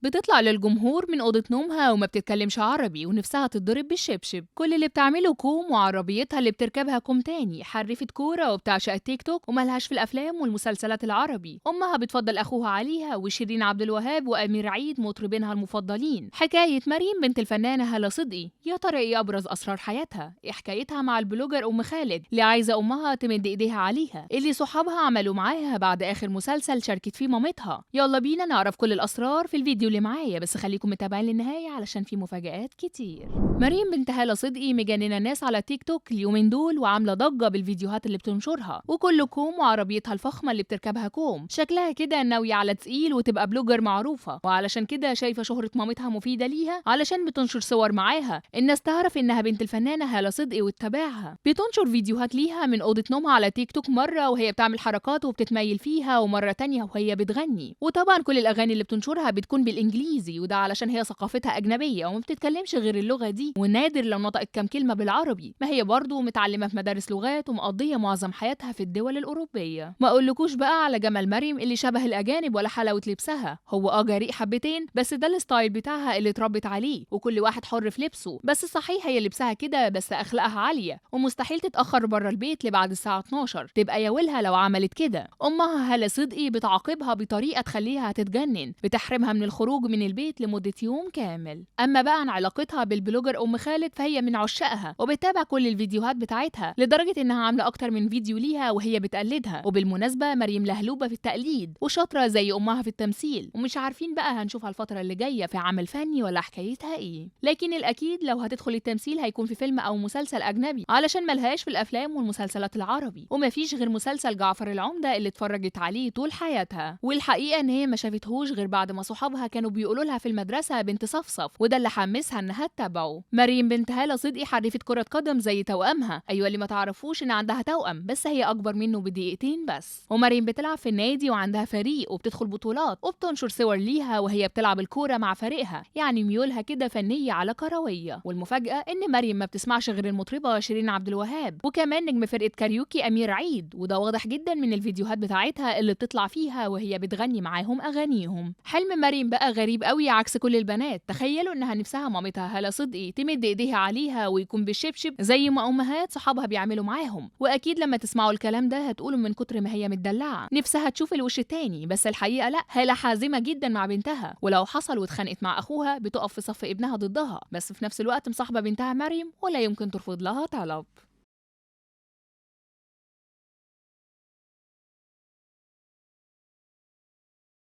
بتطلع للجمهور من أوضة نومها وما بتتكلمش عربي ونفسها تتضرب بالشبشب. كل اللي بتعمله كوم، وعربيتها اللي بتركبها كوم تاني. حرفة كورة وبتعشق التيك توك وملهاش في الأفلام والمسلسلات العربي. أمها بتفضل أخوها عليها، وشيرين عبد الوهاب وأمير عيد مطربينها المفضلين. حكاية مريم بنت الفنانة هالة صدقي، يا ترى إيه أبرز أسرار حياتها؟ إيه حكايتها مع البلوجر أم خالد اللي عايزة أمها تمد إيديها عليها، اللي صحابها عملوا معاها بعد آخر مسلسل شاركت فيه مامتها؟ يلا بينا نعرف كل الأسرار في الفيديو اللي معايا، بس خليكم متابعين للنهاية علشان في مفاجآت كتير. مريم بنت هالة صدقي مجننة الناس على تيك توك اليومين دول، وعاملة ضجة بالفيديوهات اللي بتنشرها، وكله كوم وعربيتها الفخمة اللي بتركبها كوم. شكلها كده ناوية على تقيل وتبقى بلوجر معروفة، وعلشان كده شايفة شهرة مامتها مفيدة ليها علشان بتنشر صور معاها الناس تعرف إنها بنت الفنانة هالة صدقي وتتابعها. بتنشر فيديوهات ليها من أوضة نومها على تيك توك، مرة وهي بتعمل حركات وبتتميل فيها، ومرة تانية وهي بتغني. وطبعا كل الأغاني اللي بتنشرها بتكون بالإنجليزي، وده علشان هي ثقافتها أجنبية وما بتتكلمش غير اللغة دي، ونادر لو نطقت كام كلمة بالعربي. ما هي برضه متعلمة في مدارس لغات ومقضية معظم حياتها في الدول الأوروبية. ما أقولكوش بقى على جمال مريم اللي شبه الأجانب ولا حلاوة لبسها. هو جريء حبتين، بس ده الستايل بتاعها اللي اتربت عليه، وكل واحد حر في لبسه. بس صحيح هي لبسها كده، بس أخلاقها عالية ومستحيل تتأخر بره البيت لبعد الساعة 12، تبقى يا ويلها لو عملت كده. أمها هالة صدقي بتعاقبها بطريقة تخليها تتجنن، بتحرمها من الخروج من البيت لمدة يوم كامل. أما بقى عن علاقتها بالبلوجر أم خالد، فهي من عشاقها وبتتابع كل الفيديوهات بتاعتها، لدرجة إنها عاملة أكتر من فيديو ليها وهي بتقلدها. وبالمناسبة مريم لهلوبة في التقليد وشاطرة زي أمها في التمثيل، ومش عارفين بقى هنشوفها الفترة اللي جاية في عمل فني ولا حكايتها إيه. لكن الأكيد لو هتدخل التمثيل هيكون في فيلم أو مسلسل أجنبي، علشان ملهاش في الأفلام والمسلسلات العربي، ومفيش غير مسلسل جعفر العمدة اللي اتفرجت عليه طول حياتها. والحقيقة إن هي ما شافتهوش غير بعد ما صحابها كانوا بيقولوا لها في المدرسة بنت صفصف، وده اللي حمسها إنها تتابعه. مريم بنت هالة صدقي حريفة كرة قدم زي توأمها. أيوة، اللي ما تعرفوش إن عندها توأم، بس هي أكبر منه بدقيقتين بس. ومريم بتلعب في النادي وعندها فريق وبتدخل بطولات، وبتنشر صور ليها وهي بتلعب الكورة مع فريقها. يعني ميولها كده فنية على كروية. والمفاجأة إن مريم ما بتسمعش غير المطربة شيرين عبد الوهاب، وكمان نجم فرقة كاريوكي أمير عيد، وده واضح جدا من الفيديوهات بتاعتها اللي بتطلع فيها وهي بتغني معاهم أغانيهم. حلم مريم بقى غريب قوي عكس كل البنات. تخيلوا إنها نفسها مامتها هالة صدقي تمد إيديها عليها ويكون بالشبشب زي ما أمهات صحابها بيعملوا معاهم. وأكيد لما تسمعوا الكلام ده هتقولوا من كتر ما هي متدلعة نفسها تشوف الوش التاني، بس الحقيقة لا، هالة حازمة جدا مع بنتها، ولو حصل واتخانقت مع أخوها بتقف في صف ابنها ضدها، بس في نفس الوقت مصاحبة بنتها مريم ولا يمكن ترفض لها طلب.